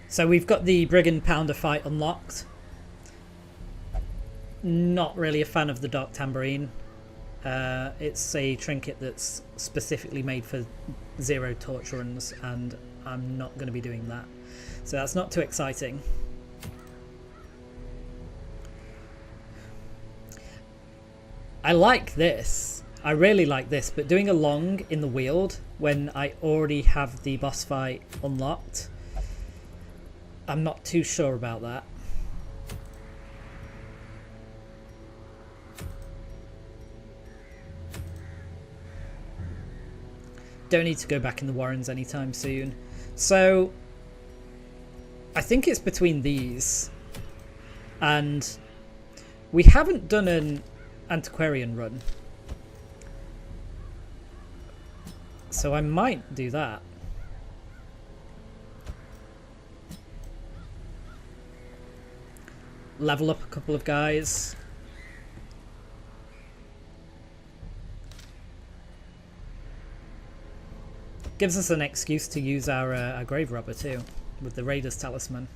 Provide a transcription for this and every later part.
So we've got the Brigand Pounder fight unlocked. Not really a fan of the Dark Tambourine. It's a trinket that's specifically made for 0 torch runs, and I'm not going to be doing that. So that's not too exciting. I like this. I really like this, but doing a long in the Weald when I already have the boss fight unlocked, I'm not too sure about that. Don't need to go back in the Warrens anytime soon. So I think it's between these, and we haven't done an antiquarian run, so I might do that. Level up a couple of guys. Gives us an excuse to use our grave robber too, with the Raider's Talisman.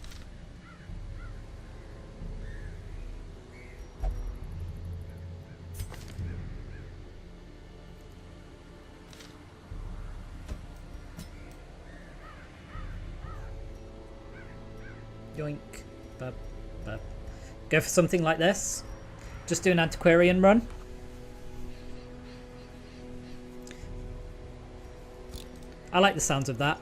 Yoink. Bub, bub. Go for something like this. Just do an antiquarian run. I like the sounds of that.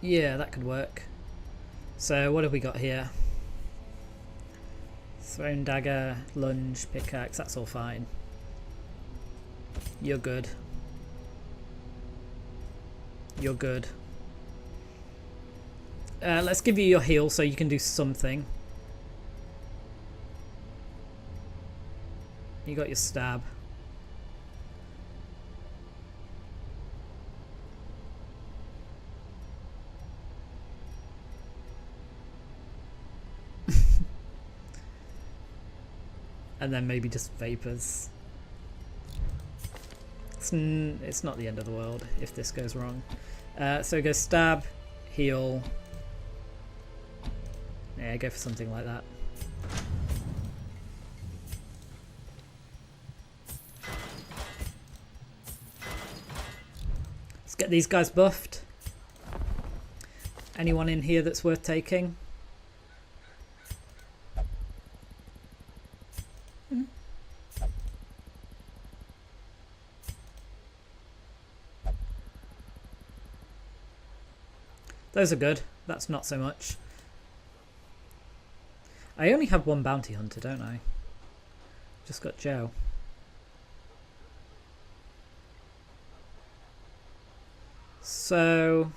Yeah, that could work. So what have we got here? Thrown dagger, lunge, pickaxe, that's all fine. You're good. You're good. Let's give you your heal so you can do something. You got your stab. And then maybe just vapors. It's not the end of the world if this goes wrong. So go stab, heal. Yeah, go for something like that. Let's get these guys buffed. Anyone in here that's worth taking? Those are good. That's not so much. I only have one bounty hunter, don't I? Just got Joe. So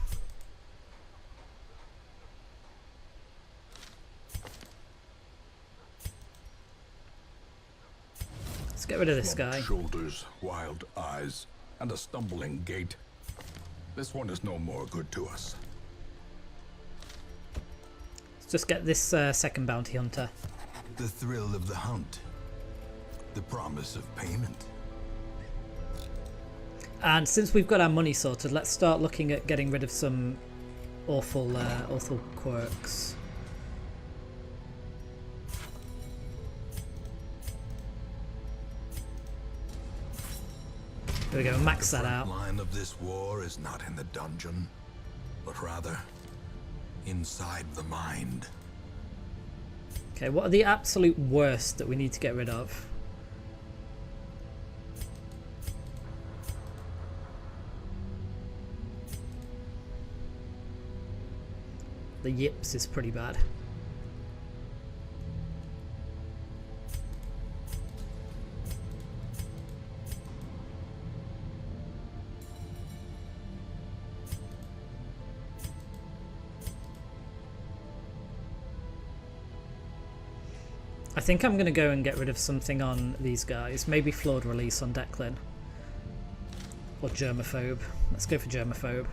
let's get rid of this guy. Shoulders, wild eyes, and a stumbling gait. This one is no more good to us. Just get this second bounty hunter. The thrill of the hunt. The promise of payment. And since we've got our money sorted, let's start looking at getting rid of some awful quirks. There we go, max that out. The line of this war is not in the dungeon, but rather inside the mind. Okay, what are the absolute worst that we need to get rid of? The yips is pretty bad. I think I'm going to go and get rid of something on these guys. Maybe flawed release on Declan. Or germaphobe. Let's go for germaphobe.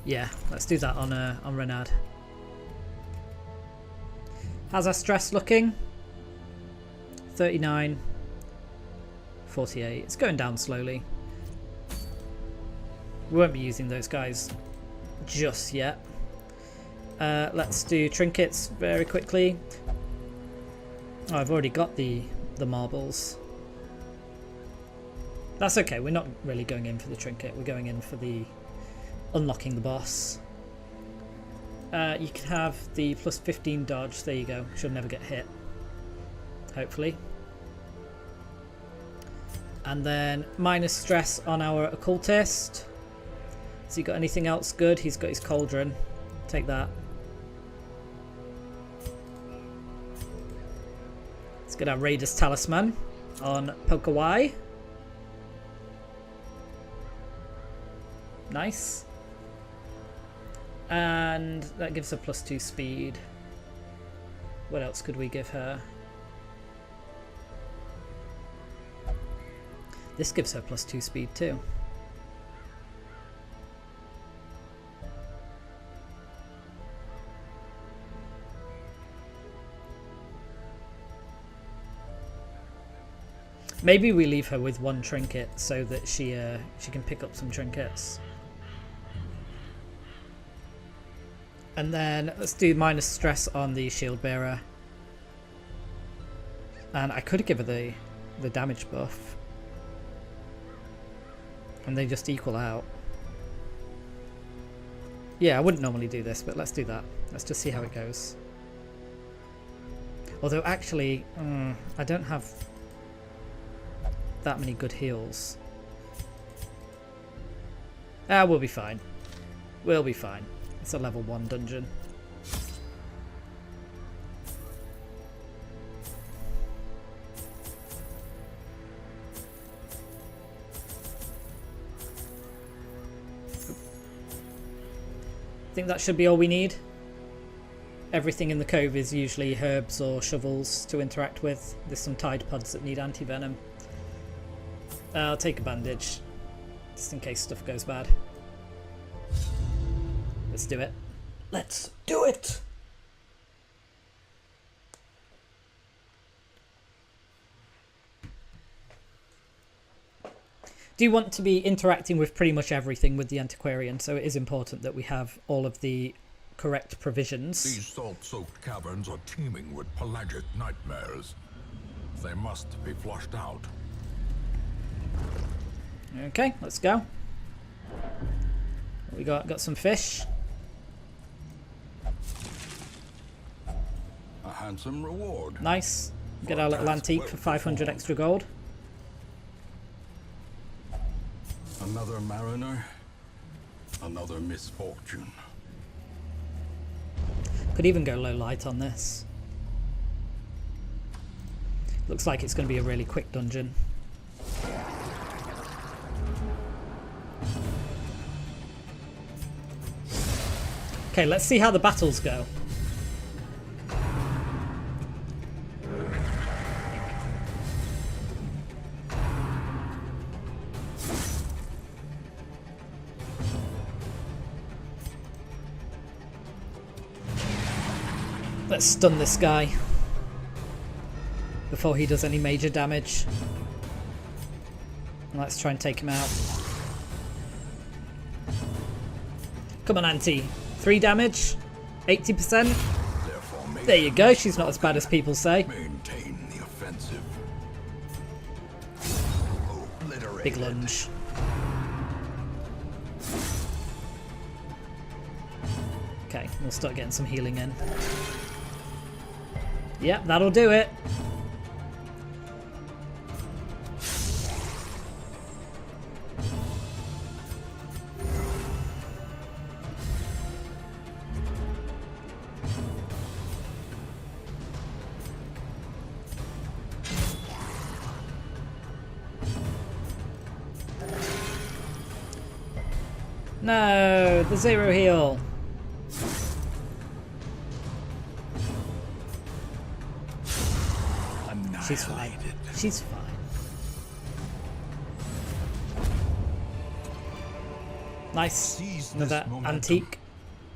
Yeah, let's do that on Renard. How's our stress looking? 39. 48. It's going down slowly. We won't be using those guys just yet. Let's do trinkets very quickly. Oh, I've already got the marbles. That's okay. We're not really going in for the trinket. We're going in for the unlocking the boss. You can have the plus 15 dodge. There you go. Should never get hit. Hopefully. And then minus stress on our occultist. Has he got anything else good? He's got his cauldron. Take that. Let's get our Raider's Talisman on Pokawai. Nice. And that gives her plus 2 speed. What else could we give her? This gives her plus 2 speed too. Maybe we leave her with 1 trinket so that she can pick up some trinkets. And then let's do minus stress on the shield bearer. And I could give her the damage buff. And they just equal out. Yeah, I wouldn't normally do this, but let's do that. Let's just see how it goes. Although actually, I don't have that many good heals. We'll be fine. We'll be fine. It's a level 1 dungeon. I think that should be all we need. Everything in the cove is usually herbs or shovels to interact with. There's some Tide Pods that need anti-venom. I'll take a bandage, just in case stuff goes bad. Let's do it. Let's do it! Do you want to be interacting with pretty much everything with the antiquarian, so it is important that we have all of the correct provisions. These salt-soaked caverns are teeming with pelagic nightmares. They must be flushed out. Okay, let's go. What we got some fish. A handsome reward. Nice. Get our little antique for 500 extra gold. Another mariner, another misfortune. Could even go low light on this. Looks like it's going to be a really quick dungeon. Okay, let's see how the battles go. Let's stun this guy before he does any major damage. Let's try and take him out. Come on, Auntie. 3 damage, 80%. There you go. She's not as bad as people say. Maintain the offensive. Big lunge. Okay, we'll start getting some healing in. Yep, that'll do it. No, the 0 heal. She's fine. She's fine. Nice. Seize Another this momentum. antique.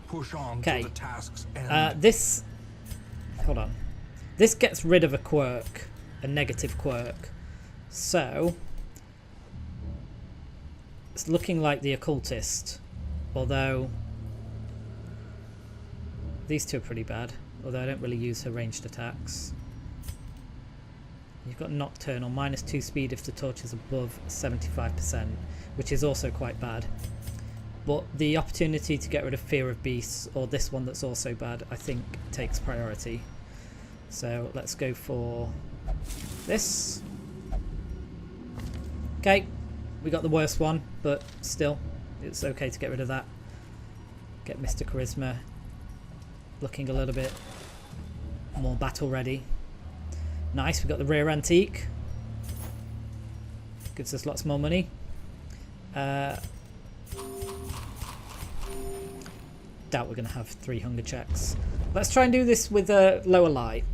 Push on Okay. to the task's end. This... Hold on. This gets rid of a quirk. A negative quirk. So... It's looking like the occultist. Although... These two are pretty bad. Although I don't really use her ranged attacks. You've got Nocturnal, -2 speed if the torch is above 75%, which is also quite bad. But the opportunity to get rid of Fear of Beasts, or this one that's also bad, I think takes priority. So let's go for this. Okay, we got the worst one, but still, it's okay to get rid of that. Get Mr. Charisma looking a little bit more battle ready. Nice, we got the rare antique. Gives us lots more money. Doubt we're going to have 3 hunger checks. Let's try and do this with a lower light.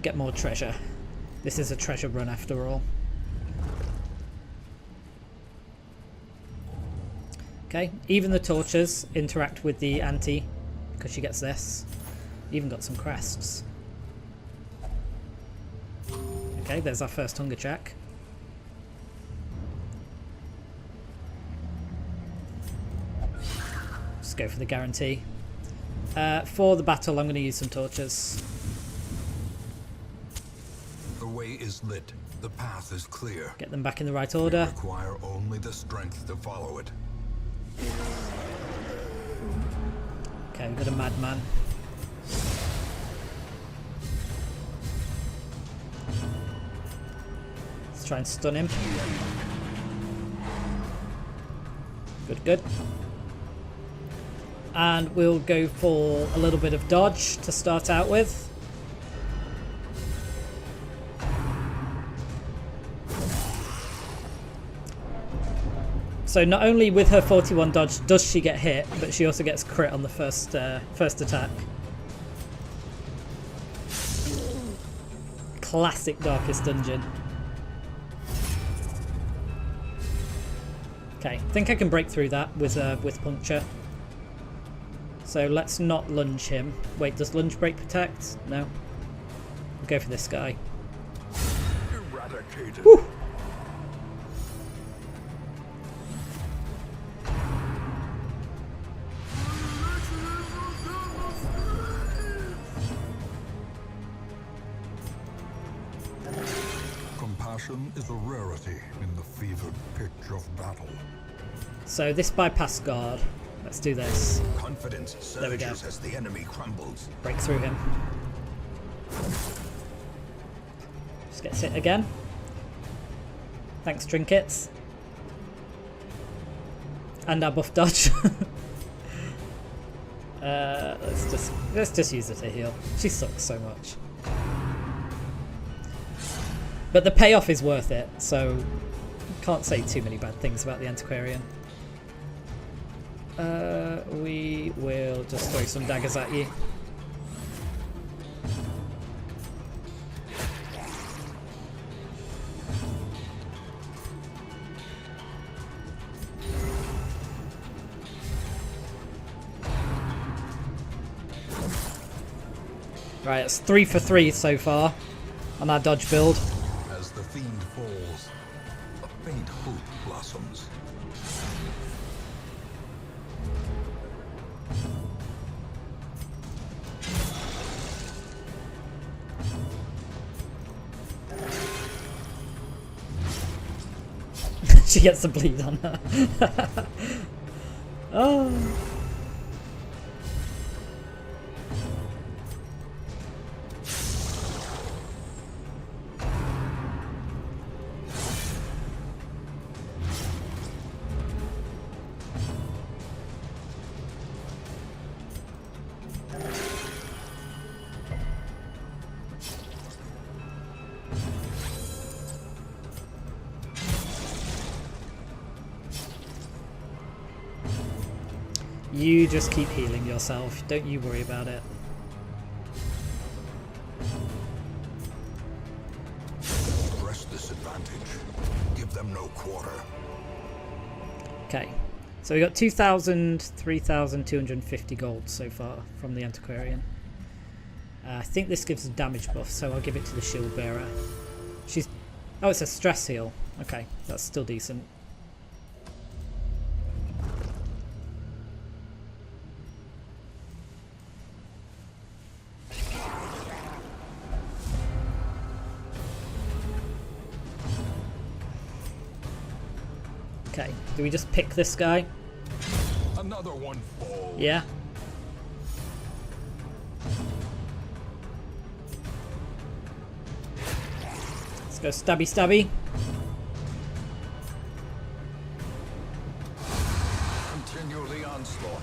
Get more treasure. This is a treasure run after all. Okay, even the torches interact with the anti because she gets this. Even got some crests. Okay, there's our first hunger check. Just go for the guarantee. For the battle, I'm going to use some torches. The way is lit. The path is clear. Get them back in the right We order. require only the strength to follow it. Okay, we've got a madman. Let's try and stun him. Good, good. And we'll go for a little bit of dodge to start out with. So not only with her 41 dodge does she get hit, but she also gets crit on the first attack. Classic Darkest Dungeon. Okay, I think I can break through that with puncture. So let's not lunge him. Wait, does lunge break protect? No. We'll go for this guy. Eradicated. Whew. Compassion is a rarity in the fevered pitch of battle. So this bypass guard. Let's do this. Confidence There we go. surges as the enemy crumbles. Break through him. Just gets hit again. Thanks, trinkets. And our buff dodge. Let's just use her to heal. She sucks so much. But the payoff is worth it, so can't say too many bad things about the Antiquarian. We will just throw some daggers at you. Right, it's 3 for 3 so far on our dodge build. As the fiend falls, a faint hope blossoms. She gets the bleed on her. Oh. You just keep healing yourself. Don't you worry about it. Press this advantage. Give them no quarter. Okay, so we got 2,000, 3,250 gold so far from the antiquarian. I think this gives a damage buff, so I'll give it to the shield bearer. She's... Oh, it's a stress heal. Okay, that's still decent. Okay, do we just pick this guy? Another one falls. Yeah. Let's go stabby stabby. Continue the onslaught.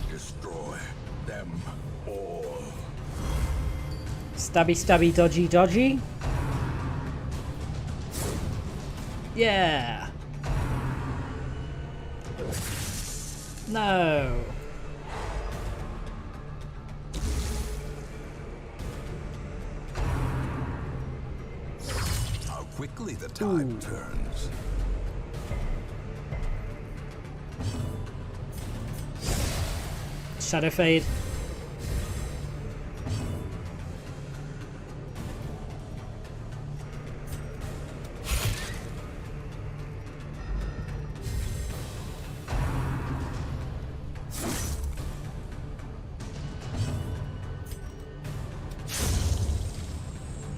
Destroy them all. Stabby stabby dodgy dodgy. Yeah. No. How quickly the tide turns. Shadow fade.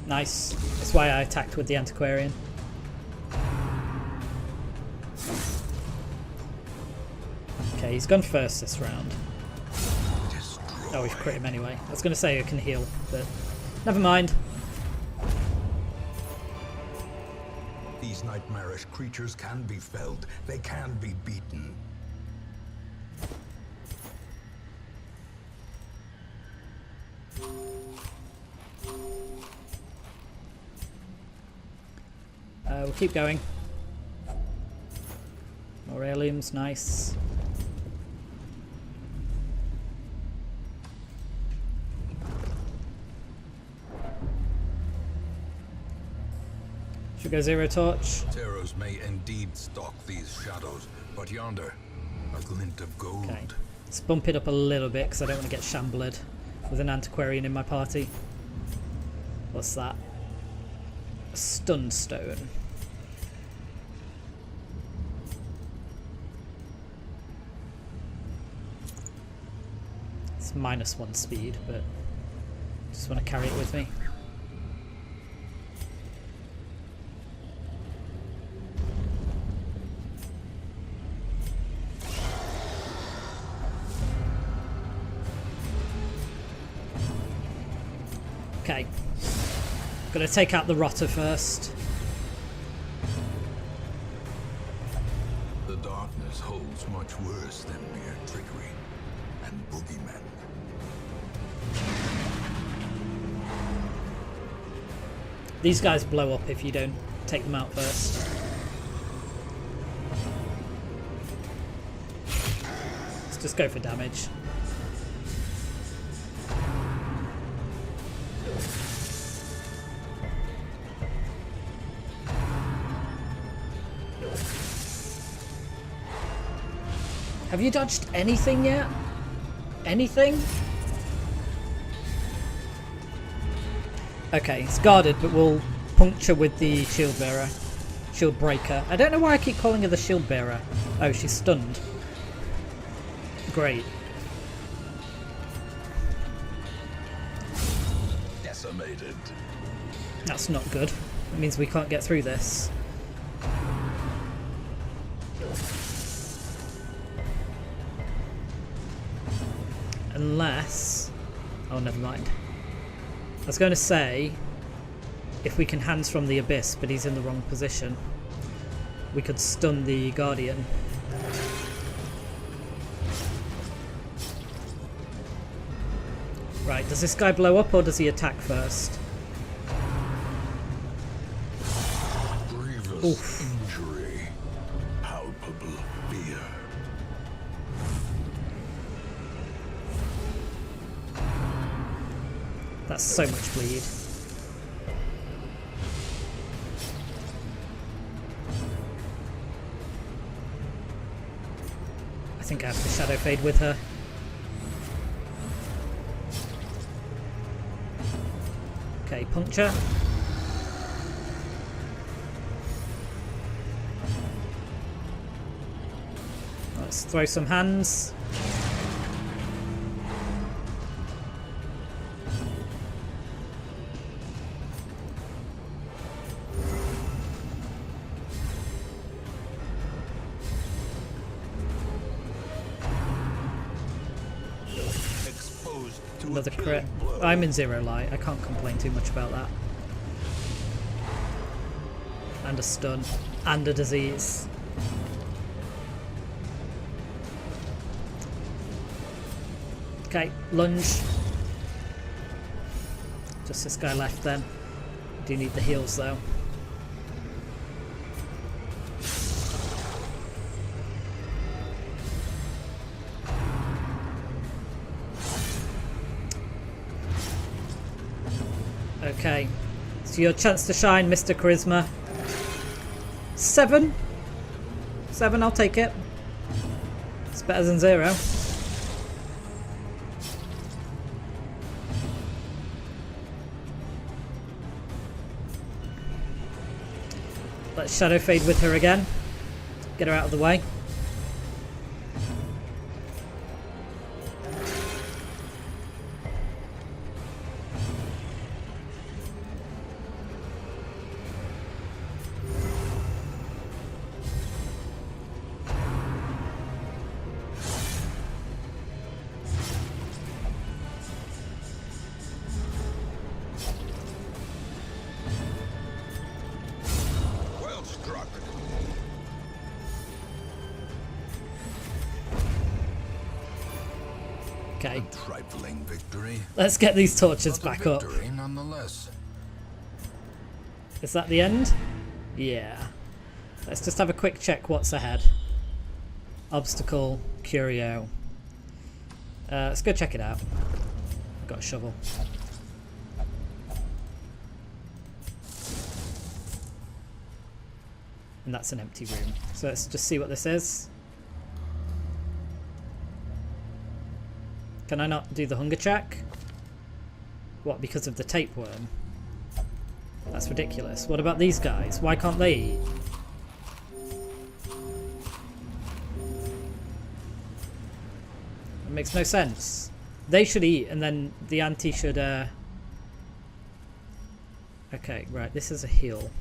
Nice. That's why I attacked with the antiquarian. Okay, he's gone first this round. Oh, we've crit him anyway. I was going to say I can heal, but never mind. These nightmarish creatures can be felled. They can be beaten. We'll keep going. More aliens, nice. Should we go zero torch? Terrors may indeed stalk these shadows, but yonder, a glint of gold. Okay. Let's bump it up a little bit because I don't want to get shamblered with an antiquarian in my party. What's that? A stun stone. It's -1 speed, but just want to carry it with me. Okay. Gotta take out the rotter first. The darkness holds much worse than mere trickery and boogeymen. These guys blow up if you don't take them out first. Let's just go for damage. Have you dodged anything yet? Anything? Okay, it's guarded, but we'll puncture with the shield bearer. Shield breaker. I don't know why I keep calling her the shield bearer. Oh, she's stunned. Great. Decimated. That's not good. It means we can't get through this. Unless... Oh, never mind. I was going to say, if we can hands from the abyss, but he's in the wrong position, we could stun the guardian. Right, does this guy blow up or does he attack first? Grievous Oof. injury. Palpable fear. That's so much bleed. think I have to shadow fade with her. Okay, puncture. Let's throw some hands. Another crit. I'm in zero light. I can't complain too much about that. And a stun. And a disease. Okay, lunge. Just this guy left then. Do need the heals though. Okay, so your chance to shine, Mr. Charisma. 7? 7, I'll take it. It's better than 0. Let's shadow fade with her again. Get her out of the way. Okay. A trifling victory. Let's get these torches back up. Nonetheless. Is that the end? Yeah. Let's just have a quick check what's ahead. Obstacle, curio. Let's go check it out. Got a shovel. And that's an empty room. So let's just see what this is. Can I not do the hunger check? What, because of the tapeworm? That's ridiculous. What about these guys? Why can't they eat? It makes no sense. They should eat and then the auntie should... Okay, right, this is a heal.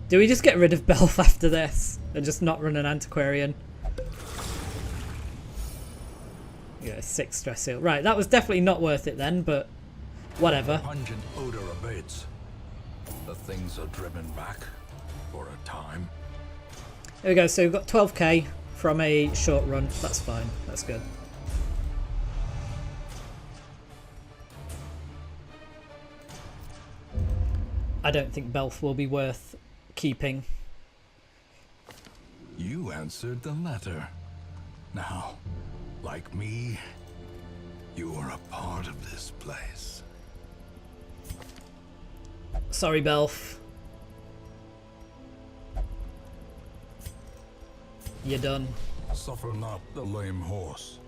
Do we just get rid of Belf after this? And just not run an antiquarian? Yeah, 6 stress heal. Right, that was definitely not worth it then, but whatever. Pungent odor abates. The things are driven back for a time. There we go, so we've got 12k from a short run. That's fine, that's good. I don't think Belf will be worth keeping. You answered the letter. Now, like me, you are a part of this place. Sorry, Belf. You're done. Suffer not the lame horse,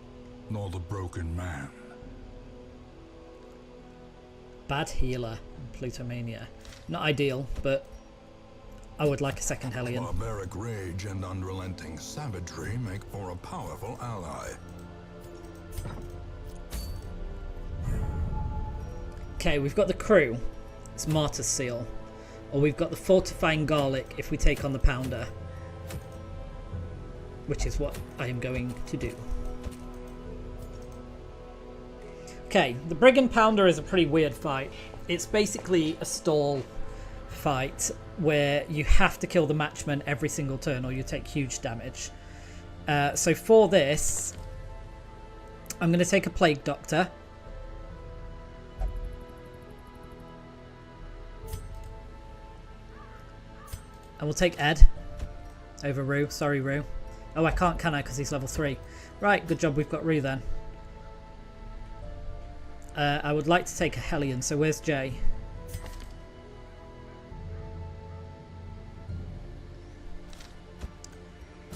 nor the broken man. Bad healer. Plutomania. Not ideal, but I would like a second Hellion. Barbaric rage and unrelenting savagery make for a powerful ally. Okay, we've got the crew. It's Martyr's Seal. Or we've got the fortifying garlic if we take on the pounder. Which is what I am going to do. Okay, the Brigand Pounder is a pretty weird fight. It's basically a stall fight where you have to kill the matchman every single turn or you take huge damage. So for this, I'm going to take a Plague Doctor. And we'll take Ed over Rue. Sorry, Rue. Oh, I can't, can I? Because he's level 3. Right, good job we've got Rue then. I would like to take a Hellion, so where's Jay?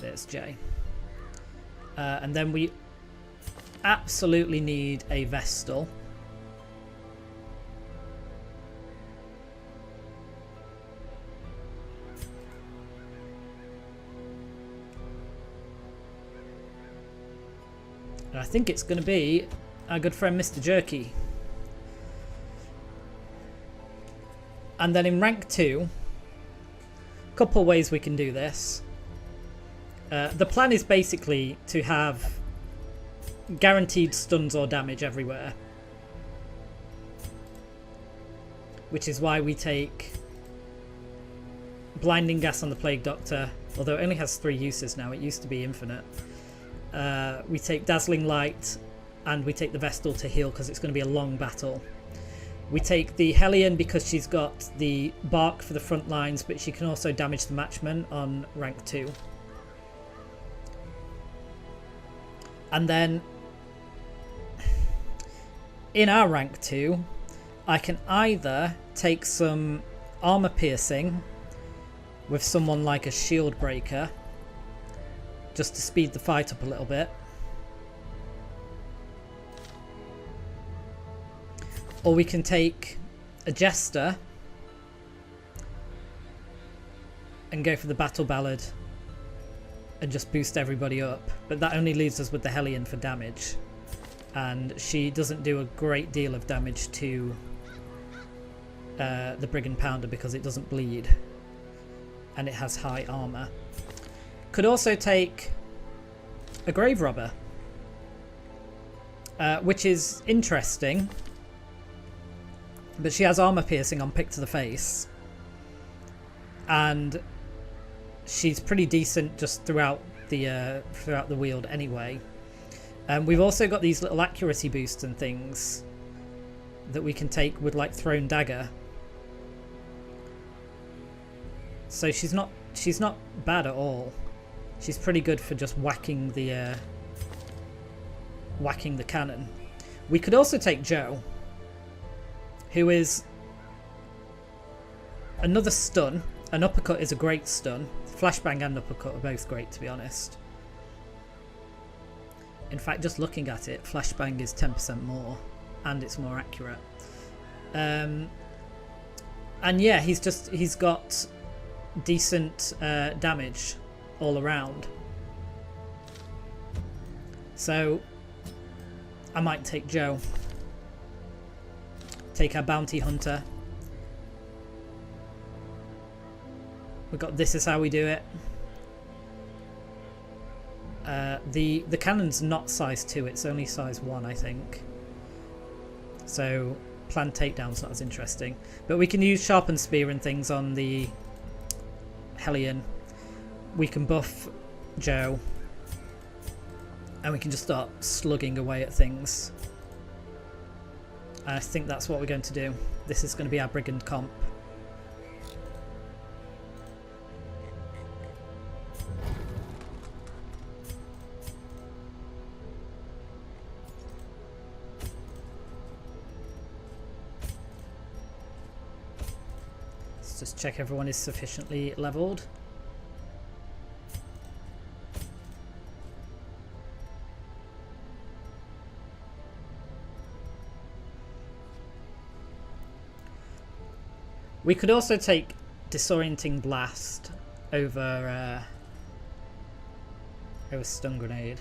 There's J. And then we absolutely need a Vestal. And I think it's going to be our good friend Mr. Jerky. And then in rank 2, a couple ways we can do this. The plan is basically to have guaranteed stuns or damage everywhere. Which is why we take Blinding Gas on the Plague Doctor, although it only has 3 uses now, it used to be infinite. We take Dazzling Light, and we take the Vestal to heal because it's going to be a long battle. We take the Hellion because she's got the bark for the front lines, but she can also damage the Matchman on rank 2. And then in our rank 2, I can either take some armor piercing with someone like a Shield Breaker, just to speed the fight up a little bit. Or we can take a Jester and go for the Battle Ballad and just boost everybody up. But that only leaves us with the Hellion for damage. And she doesn't do a great deal of damage to the Brigand Pounder because it doesn't bleed. And it has high armor. Could also take a Grave Robber. Which is interesting. But she has armor piercing on Pick to the Face. And she's pretty decent just throughout the wield anyway. We've also got these little accuracy boosts and things that we can take with like Thrown Dagger. So she's not bad at all. She's pretty good for just whacking the cannon. We could also take Joe, who is another stun. An uppercut is a great stun. Flashbang and uppercut are both great, to be honest. In fact, just looking at it, flashbang is 10% more, and it's more accurate. And yeah, he's got decent damage all around. So I might take Joe. Take our bounty hunter. We got This Is How We Do It. The cannon's not size 2, it's only size 1, I think. So planned takedown's not as interesting. But we can use Sharpened Spear and things on the Hellion. We can buff Joe. And we can just start slugging away at things. I think that's what we're going to do. This is going to be our Brigand comp. Let's just check everyone is sufficiently leveled. We could also take Disorienting Blast over Stun Grenade.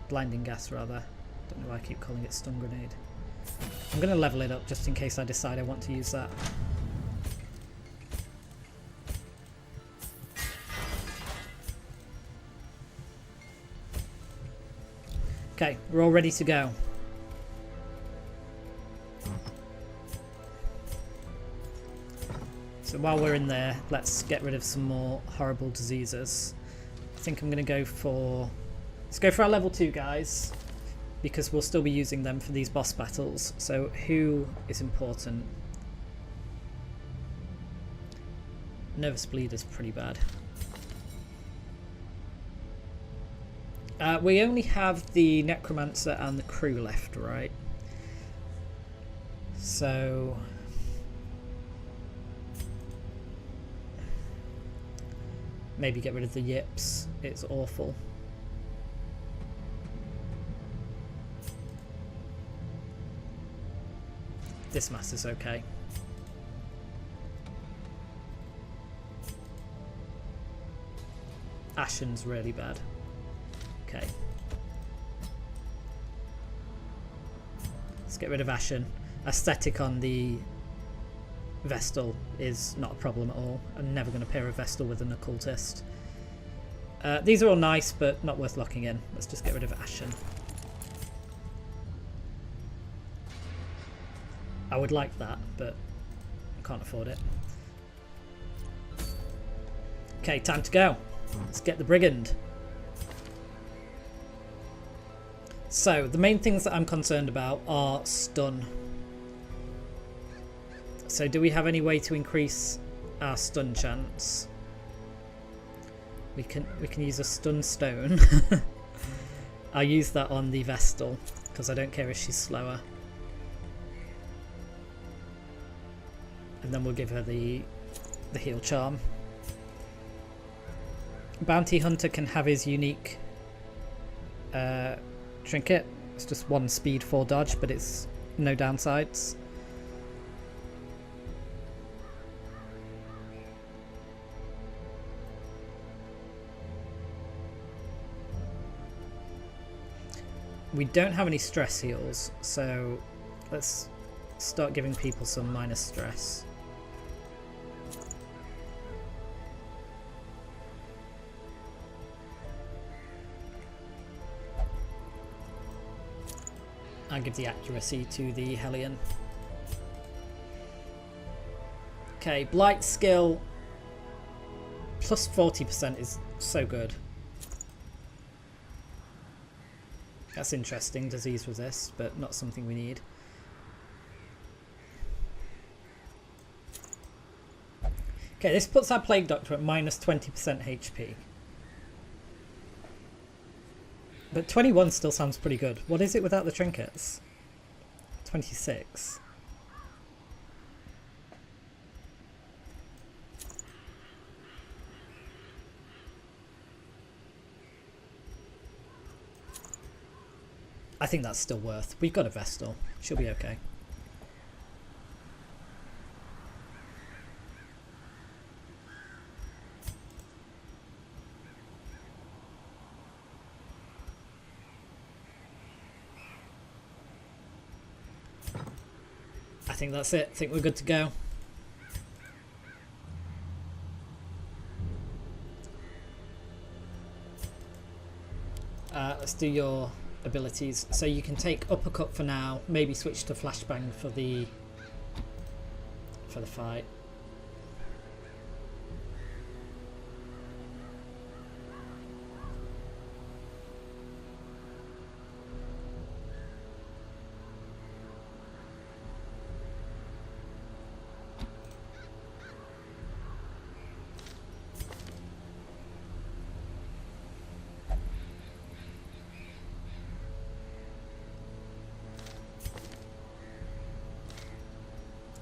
Blinding Gas, rather. Don't know why I keep calling it Stun Grenade. I'm going to level it up just in case I decide I want to use that. Okay, we're all ready to go. So while we're in there, let's get rid of some more horrible diseases. I think I'm going to go for... Let's go for our level 2 guys, because we'll still be using them for these boss battles. So who is important? Nervous Bleed is pretty bad. We only have the Necromancer and the crew left, right? So... Maybe get rid of the yips. It's awful. This mass is okay. Ashen's really bad. Okay. Let's get rid of Ashen. Aesthetic on the Vestal is not a problem at all. I'm never going to pair a Vestal with an occultist. These are all nice, but not worth locking in. Let's just get rid of Ashen. I would like that, but I can't afford it. Okay, time to go. Let's get the Brigand. So, the main things that I'm concerned about are stun. So, do we have any way to increase our stun chance? We can use a stun stone. I'll use that on the Vestal, because I don't care if she's slower. And then we'll give her the heal charm. Bounty Hunter can have his unique trinket. It's just 1 speed, 4 dodge, but it's no downsides. We don't have any stress heals, so let's start giving people some minus stress. I'll give the accuracy to the Hellion. Okay, Blight skill plus 40% is so good. That's interesting, disease resist, but not something we need. Okay, this puts our Plague Doctor at minus 20% HP. But 21 still sounds pretty good. What is it without the trinkets? 26. I think that's still worth. We've got a Vestal. She'll be okay. I think that's it. I think we're good to go. Let's do your abilities. So you can take uppercut for now, maybe switch to flashbang for the fight.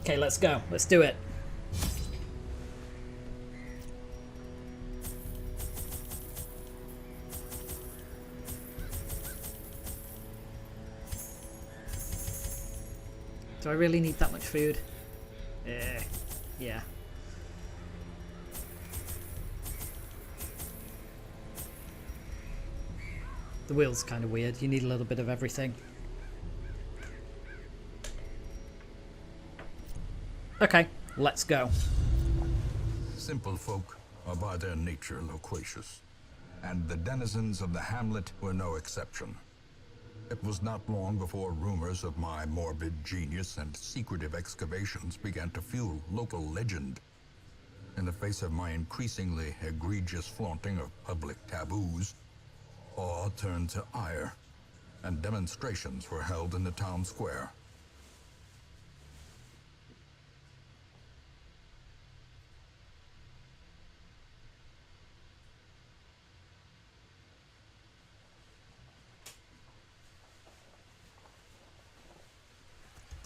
Okay, let's go. Let's do it. Do I really need that much food? Yeah. The wheel's kind of weird. You need a little bit of everything. Okay, let's go. Simple folk are by their nature loquacious, and the denizens of the hamlet were no exception. It was not long before rumors of my morbid genius and secretive excavations began to fuel local legend. In the face of my increasingly egregious flaunting of public taboos, awe turned to ire, and demonstrations were held in the town square.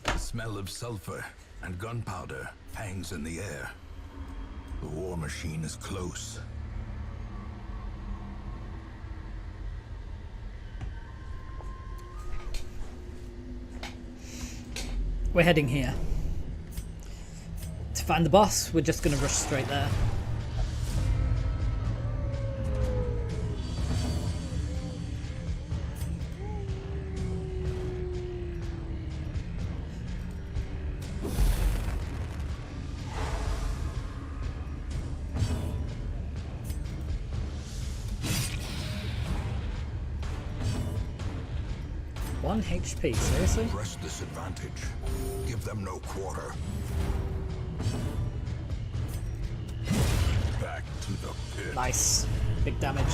The smell of sulfur and gunpowder hangs in the air. The war machine is close, we're heading here. To find the boss, we're just going to rush straight there. One HP, seriously? Press this advantage. Give them no quarter. Back to the pit. Nice. Big damage.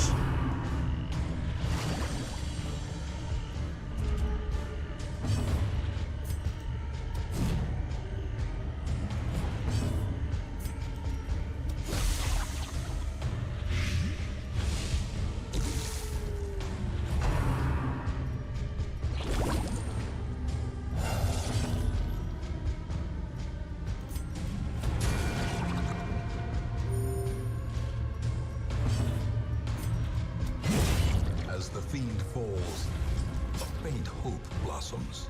As the fiend falls, a faint hope blossoms.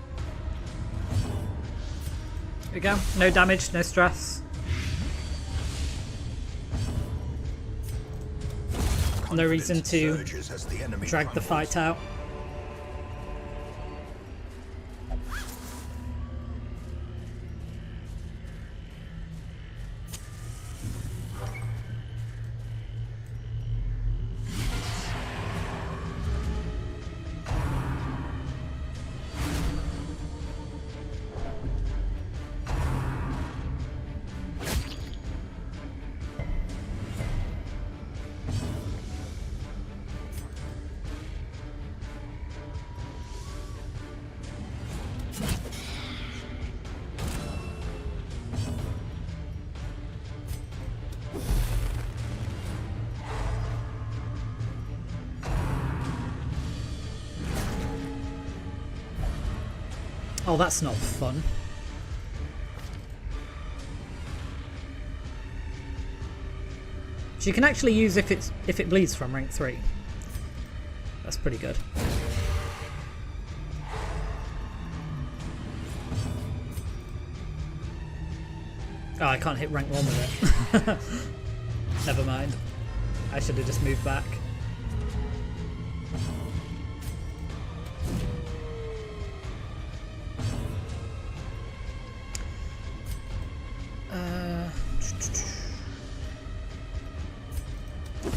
Here we go. No damage, no stress. No reason to drag the fight out. Oh, that's not fun. So you can actually use if it bleeds from rank 3. That's pretty good. Oh, I can't hit rank 1 with it. Never mind. I should have just moved back.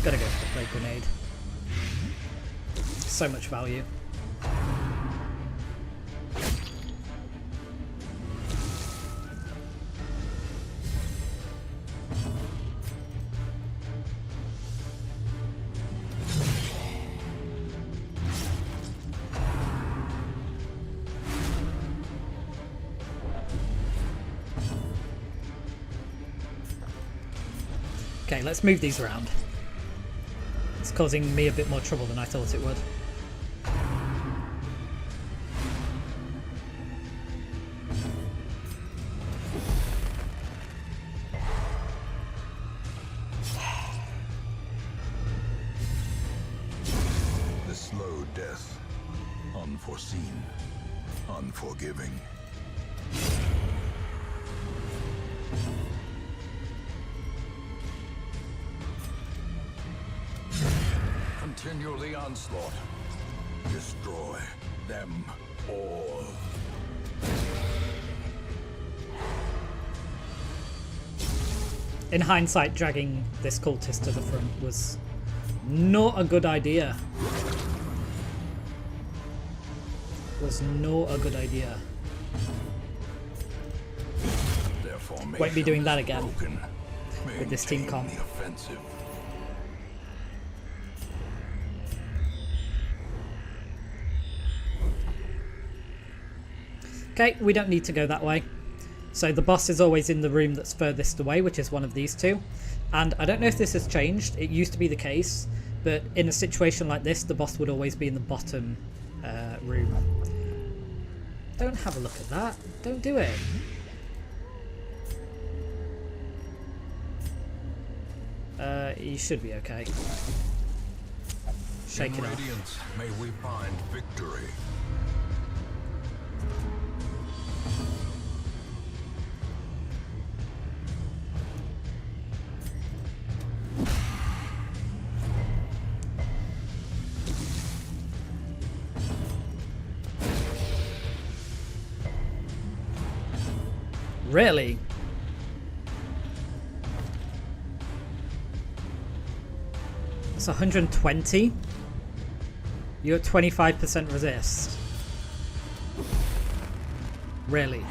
Gotta go for the plague grenade. So much value. Okay, let's move these around. It's causing me a bit more trouble than I thought it would. The slow death. Unforeseen. Unforgiving. Continue the onslaught. Destroy them all. In hindsight, dragging this cultist to the front was not a good idea. Was not a good idea. Won't be doing that again with this team comp. Okay, we don't need to go that way. So the boss is always in the room that's furthest away, which is one of these two. And I don't know if this has changed. It used to be the case, but in a situation like this, the boss would always be in the bottom room. Don't have a look at that. Don't do it. You should be okay. Shake it off. Radiance, may we find victory. Really? It's 120. You're at 25% resist. Really?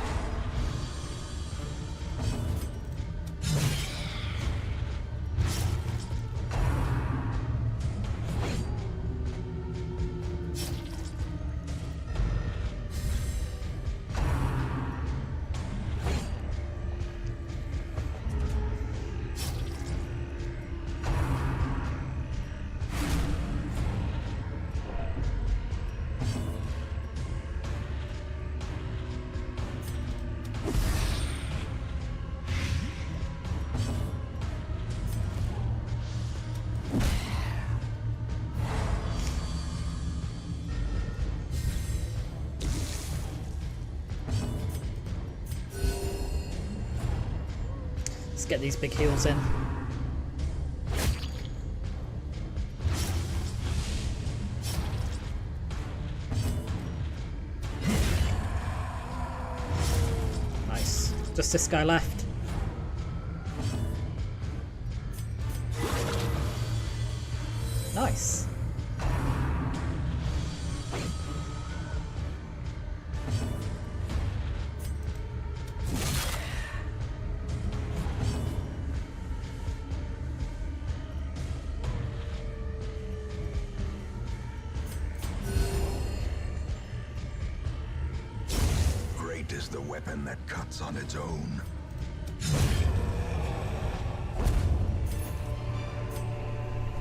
Let's get these big heals in. Nice. Just this guy left. Nice. Great is the weapon that cuts on its own.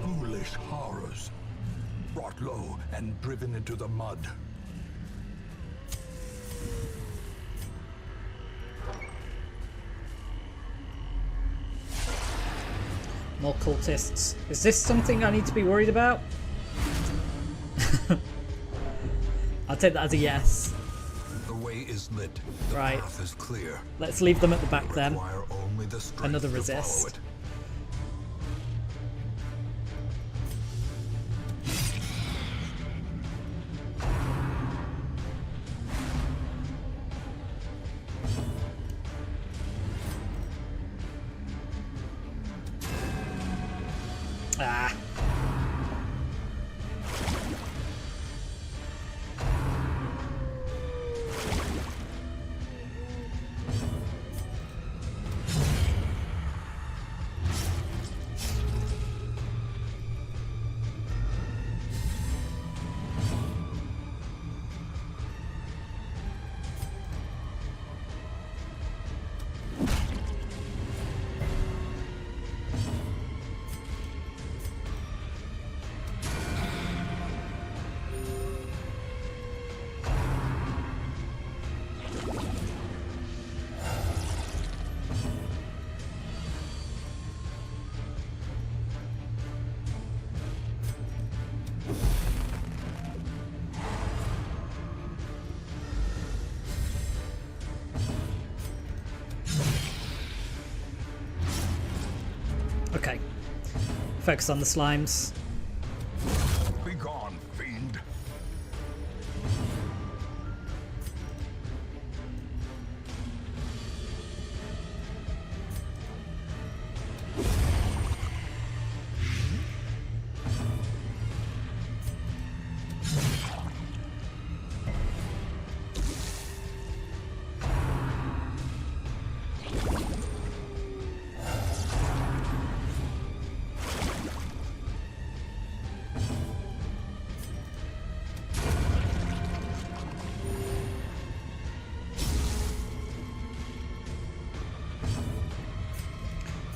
Foolish horrors, brought low and driven into the mud. More cultists. Is this something I need to be worried about? I'll take that as a yes. The way is lit. The Right. path is clear. Let's leave them at the back then. Require only the strength Another to follow resist. it. Ah. Okay. Focus on the slimes. Be gone, fiend.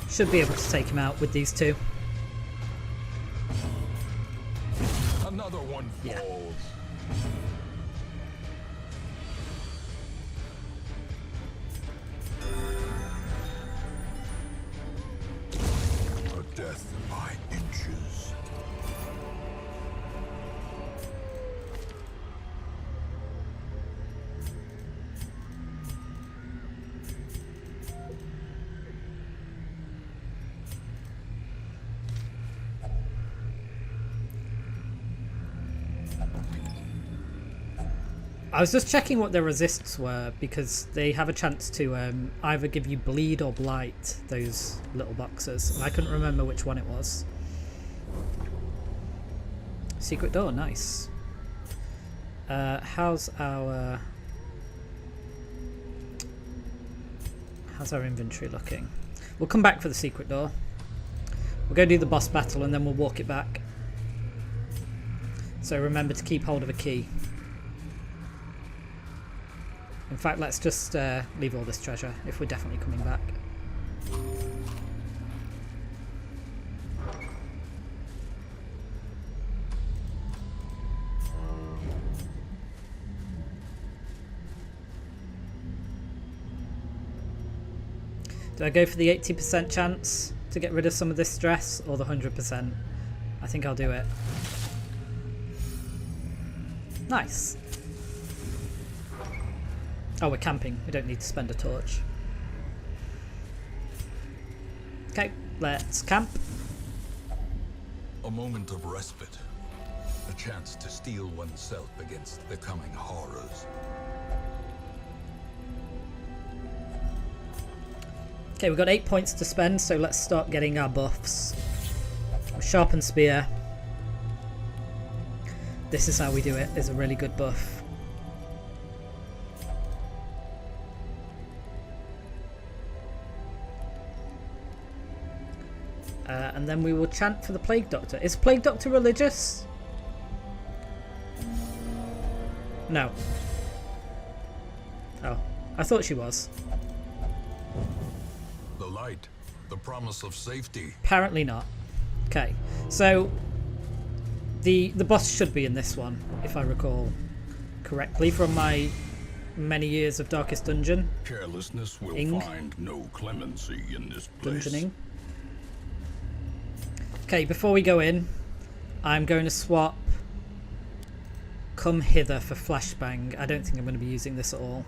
Should be able to take him out with these two. Another one Yeah. falls. A death by inches. I was just checking what their resists were because they have a chance to either give you bleed or blight, those little boxes. I couldn't remember which one it was. Secret door, nice. How's our inventory looking? We'll come back for the secret door. We'll go do the boss battle and then we'll walk it back. So remember to keep hold of a key. In fact, let's just leave all this treasure if we're definitely coming back. Do I go for the 80% chance to get rid of some of this stress or the 100%? I think I'll do it. Nice. Oh, we're camping. We don't need to spend a torch. Okay, let's camp. A moment of respite. A chance to steel oneself against the coming horrors. Okay, we've got 8 points to spend, so let's start getting our buffs. Sharpened spear. This is how we do it. It's a really good buff. And then we will chant for the Plague Doctor. Is Plague Doctor religious? No. Oh, I thought she was. The light, the promise of safety. Apparently not. Okay, so the boss should be in this one, if I recall correctly from my many years of Darkest Dungeon. Carelessness will find no clemency in this place. Dungeoning. Okay, before we go in, I'm going to swap Come Hither for Flashbang. I don't think I'm going to be using this at all.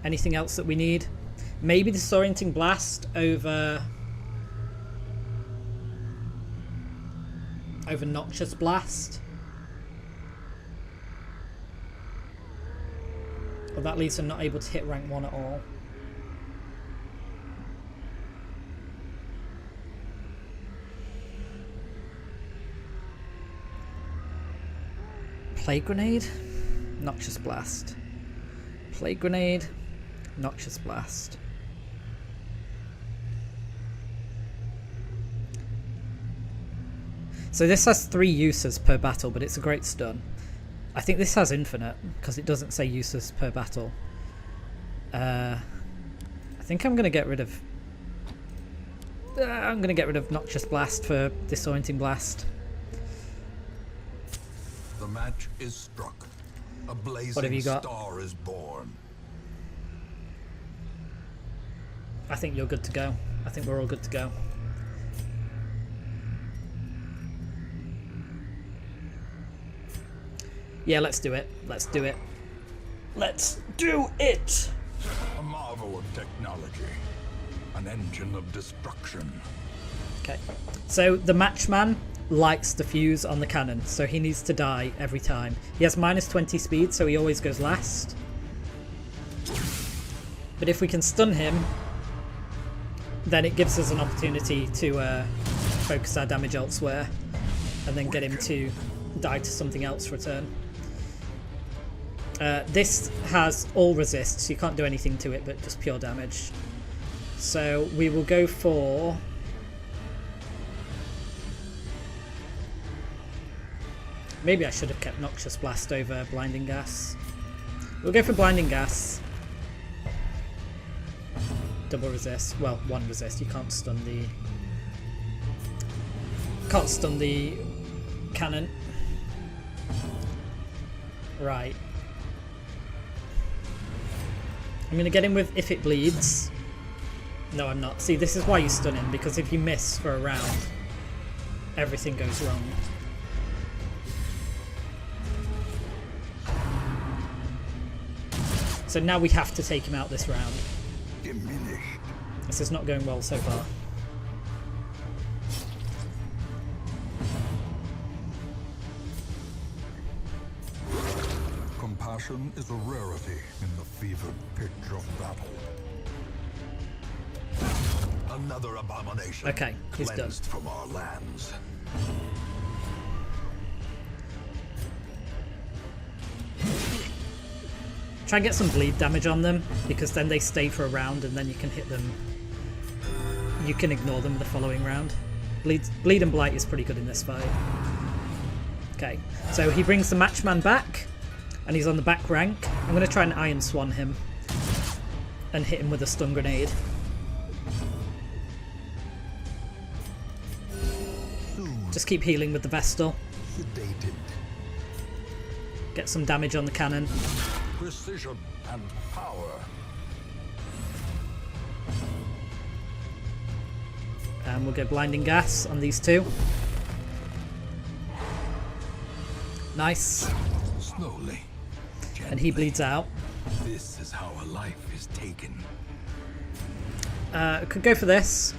Anything else that we need? Maybe the Disorienting Blast over Noxious Blast. Well, that leaves them not able to hit rank 1 at all. Plague Grenade, Noxious Blast. Plague Grenade, Noxious Blast. So this has 3 uses per battle, but it's a great stun. I think this has infinite, because it doesn't say uses per battle. I think I'm going to get rid of... I'm going to get rid of Noxious Blast for Disorienting Blast. The match is struck. A blazing What have you got? star is born. I think you're good to go. I think we're all good to go. Yeah, let's do it. Let's do it. Let's do it! A marvel of technology. An engine of destruction. Okay. So the matchman lights the fuse on the cannon, so he needs to die every time. He has minus 20 speed, so he always goes last. But if we can stun him, then it gives us an opportunity to focus our damage elsewhere and then get him to die to something else for a turn. This has all resists, so you can't do anything to it but just pure damage. So we will go for... Maybe I should have kept Noxious Blast over Blinding Gas. We'll go for Blinding Gas. Double resist. Well, 1 resist. You can't stun the... Can't stun the cannon. Right. I'm going to get him with If It Bleeds. No, I'm not. See, this is why you stun him, because if you miss for a round, everything goes wrong. So now we have to take him out this round. Diminished. This is not going well so far. Passion is a rarity in the fevered pitch of battle. Another abomination. Okay, he's done. Cleansed from our lands. Try and get some bleed damage on them, because then they stay for a round and then you can hit them. You can ignore them the following round. Bleed and Blight is pretty good in this fight. Okay, so he brings the Matchman back, and he's on the back rank. I'm going to try and Iron Swan him and hit him with a stun grenade. Just keep healing with the Vestal. Sedated. Get some damage on the cannon. Precision and power. And we'll get Blinding Gas on these two. Nice. Slowly. And he bleeds out. This is how a life is taken. Could go for this.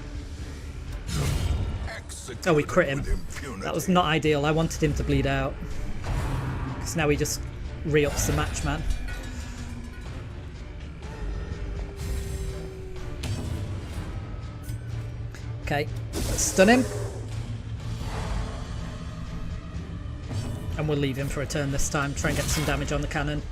Oh, we crit him. That was not ideal. I wanted him to bleed out. Because now he just re-ups the Matchman. Okay, let's stun him. And we'll leave him for a turn this time. Try and get some damage on the cannon.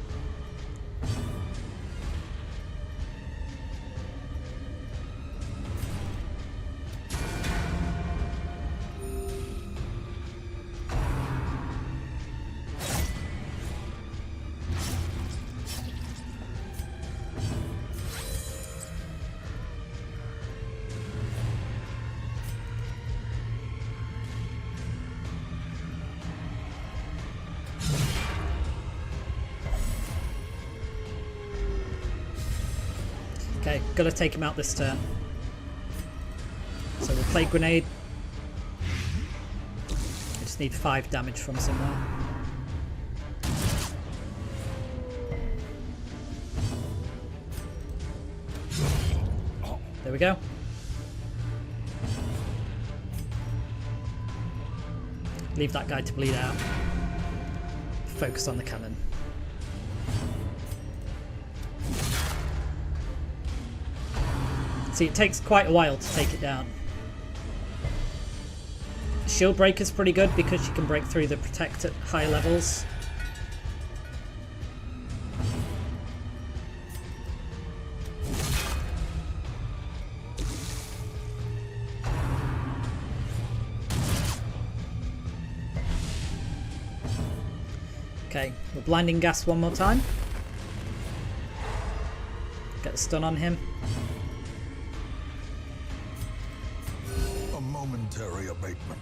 Okay, gotta take him out this turn. So we'll play Grenade. I just need 5 damage from somewhere. There we go. Leave that guy to bleed out. Focus on the cannon. See, it takes quite a while to take it down. Shield Breaker's pretty good because you can break through the Protect at high levels. Okay, we're Blinding Gas one more time. Get the stun on him. A momentary abatement.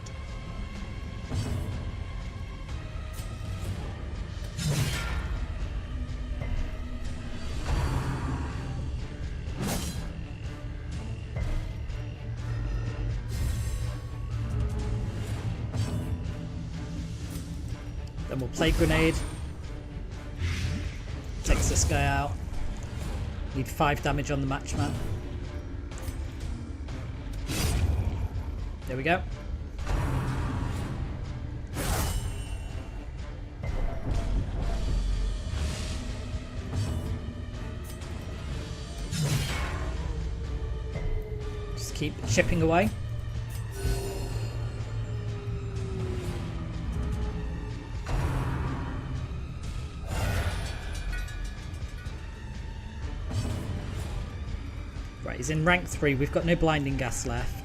Then we'll play Grenade. Takes this guy out. Need 5 damage on the Matchman. There we go. Just keep chipping away. Right, he's in rank 3. We've got no Blinding Gas left.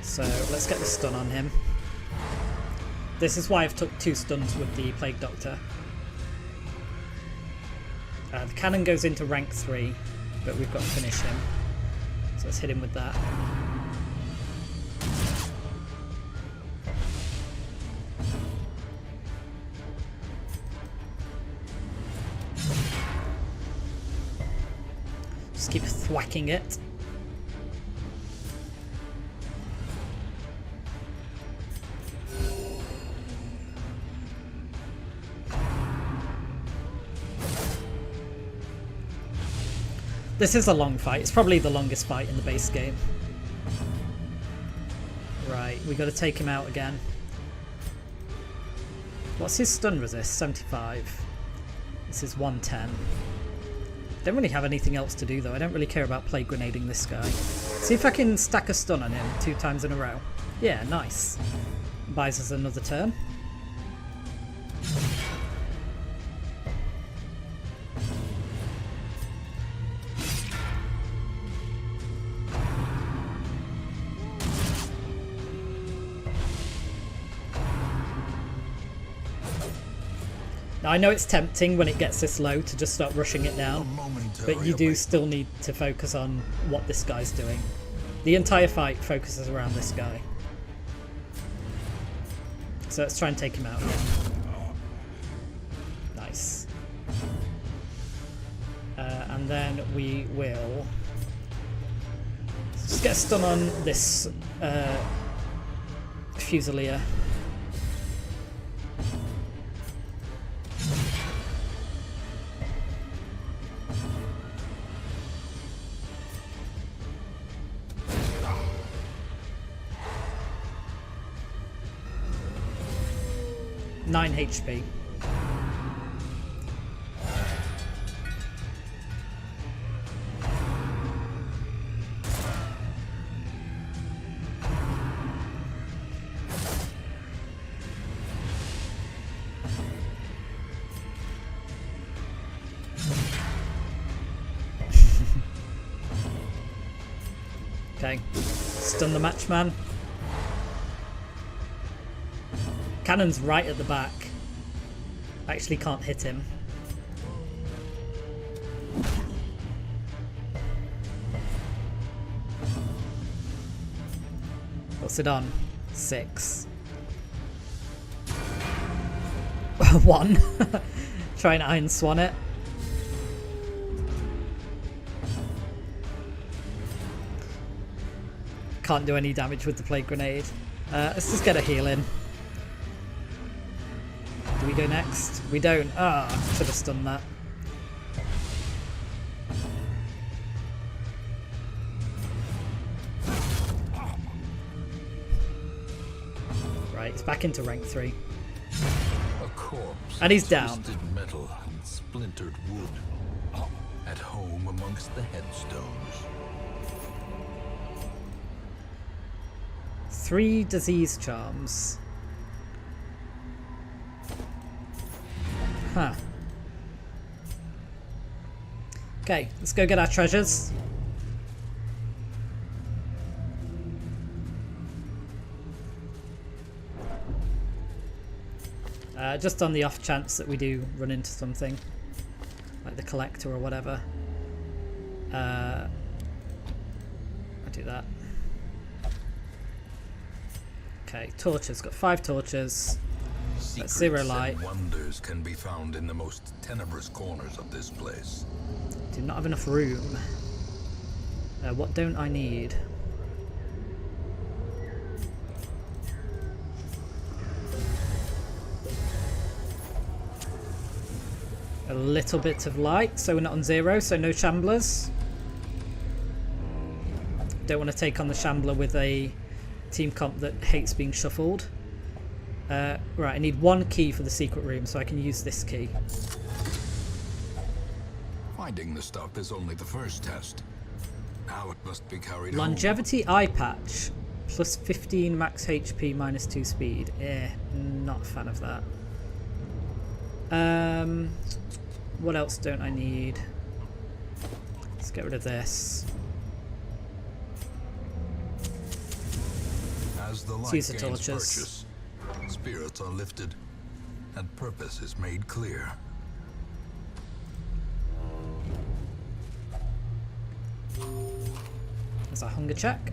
So let's get the stun on him. This is why I've took 2 stuns with the Plague Doctor. The cannon goes into rank 3, but we've got to finish him. So let's hit him with that. Just keep thwacking it. This is a long fight. It's probably the longest fight in the base game. Right, we got to take him out again. What's his stun resist? 75. This is 110. Don't really have anything else to do though. I don't really care about plague grenading this guy. See if I can stack a stun on him 2 times in a row. Yeah, nice. Buys us another turn. Now I know it's tempting when it gets this low to just start rushing it down, but you do still need to focus on what this guy's doing. The entire fight focuses around this guy. So let's try and take him out again. Nice. And then we will just get a stun on this Fusilier. Nine HP. Okay, stun the matchman. Cannon's right at the back. Actually can't hit him. What's it on? 6. 1. Try and Iron Swan it. Can't do any damage with the plague grenade. Let's just get a heal in. Do we go next? We don't. Ah, should have stunned that. Right, it's back into rank 3. A corpse, and he's down. Twisted metal and splintered wood. At home amongst the headstones. 3 disease charms. Huh. Okay, let's go get our treasures. Just on the off chance that we do run into something, like the collector or whatever. I'll do that. Okay, torches. Got 5 torches. That's 0 light. Wonders can be found in the most tenebrous corners of this place. Do not have enough room. What don't I need? A little bit of light, so we're not on 0, so no shamblers. Don't want to take on the shambler with a team comp that hates being shuffled. Right, I need 1 key for the secret room, so I can use this key. Finding the stuff is only the first test. Now it must be carried Longevity eye patch. Plus 15 max HP, minus 2 speed. Not a fan of that. What else don't I need? Let's get rid of this. As the light use the gains torches. purchase, spirits are lifted, and purpose is made clear. There's a hunger check.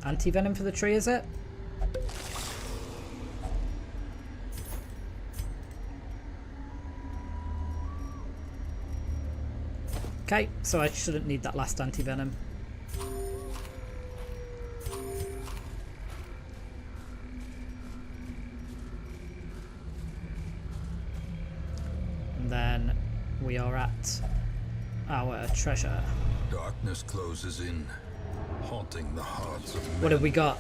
Anti-venom for the tree, is it? Okay, so I shouldn't need that last anti-venom. And then we are at our treasure. Darkness closes in, haunting the hearts of men. What have we got?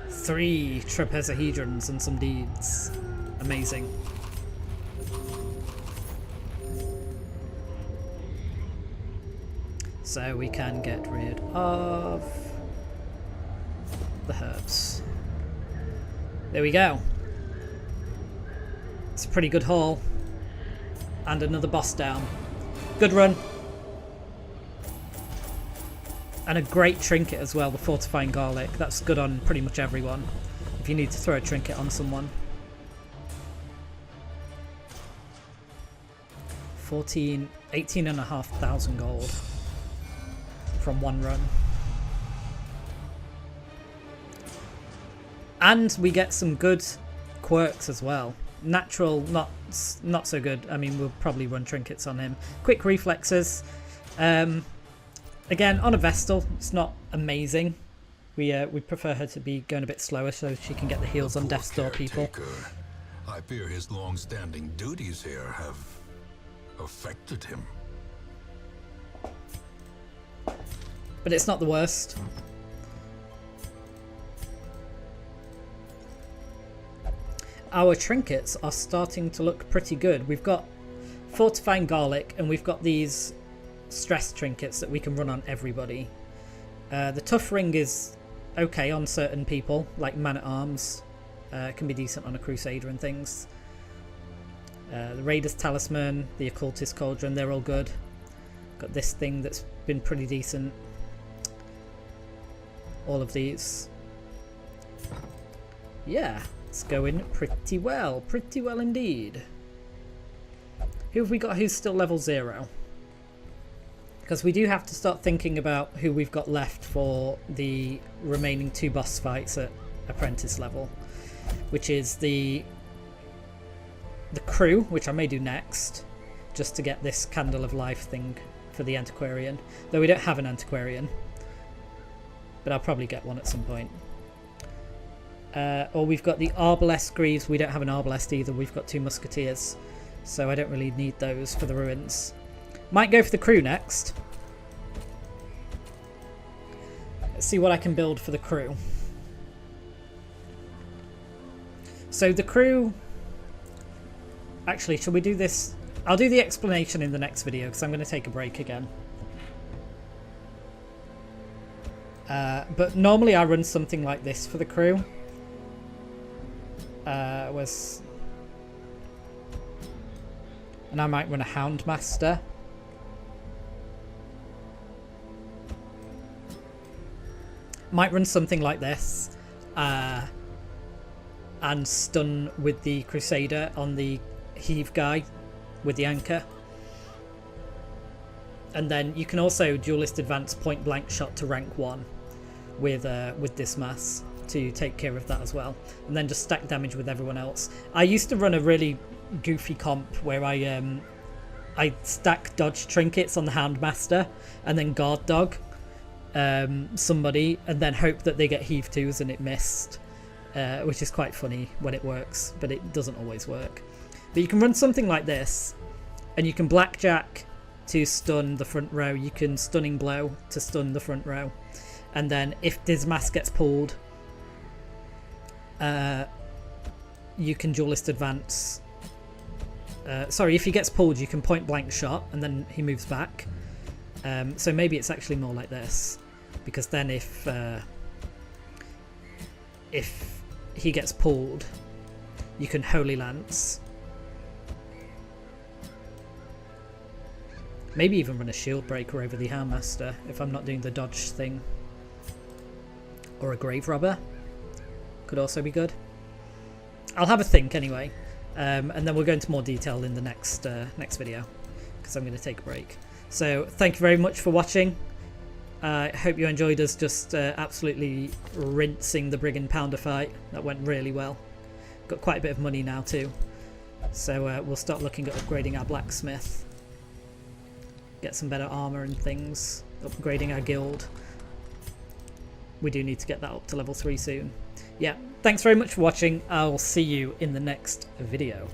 3 trapezohedrons and some deeds. Amazing. So we can get rid of the herbs. There we go. It's a pretty good haul. And another boss down. Good run. And a great trinket as well, the fortifying garlic. That's good on pretty much everyone, if you need to throw a trinket on someone. 18,500 gold from one run. And we get some good quirks as well. Natural, not so good. I mean, we'll probably run trinkets on him. Quick reflexes. Again, on a Vestal, it's not amazing. We prefer her to be going a bit slower so she can get the heals on Death's Door people. I fear his long-standing duties here have affected him. But it's not the worst. Our trinkets are starting to look pretty good. We've got fortifying garlic and we've got these stress trinkets that we can run on everybody. The tough ring is okay on certain people, like man-at-arms. Can be decent on a crusader and things. The Raider's Talisman, the Occultist Cauldron, they're all good. Got this thing that's been pretty decent. All of these. Yeah, it's going pretty well indeed. Who have we got who's still level 0? Because we do have to start thinking about who we've got left for the remaining 2 boss fights at apprentice level, which is the crew, which I may do next, just to get this Candle of Life thing for the antiquarian. Though we don't have an antiquarian, but I'll probably get one at some point. Or we've got the Arbalest Greaves. We don't have an Arbalest either. We've got 2 Musketeers, so I don't really need those for the ruins. Might go for the crew next. Let's see what I can build for the crew. So the crew... Actually, shall we do this? I'll do the explanation in the next video because I'm going to take a break again. But normally I run something like this for the crew. And I might run a Houndmaster. Might run something like this. And stun with the Crusader on the heave guy with the anchor. And then you can also duelist advance point blank shot to rank 1 with this mass to take care of that as well. And then just stack damage with everyone else. I used to run a really goofy comp where I stack dodge trinkets on the Houndmaster and then guard dog somebody and then hope that they get heave 2s and it missed. Which is quite funny when it works, but it doesn't always work. But you can run something like this, and you can blackjack to stun the front row. You can stunning blow to stun the front row, and then if Dismas gets pulled, you can duelist advance. Sorry, if he gets pulled, you can point blank shot, and then he moves back. So maybe it's actually more like this, because then if he gets pulled, you can Holy Lance. Maybe even run a Shield Breaker over the Houndmaster if I'm not doing the dodge thing. Or a Grave Robber. Could also be good. I'll have a think anyway. And then we'll go into more detail in the next video, because I'm going to take a break. So thank you very much for watching. I hope you enjoyed us just absolutely rinsing the Brigand Pounder fight. That went really well. Got quite a bit of money now too. So we'll start looking at upgrading our blacksmith. Get some better armour and things. Upgrading our guild. We do need to get that up to level 3 soon. Yeah, thanks very much for watching. I'll see you in the next video.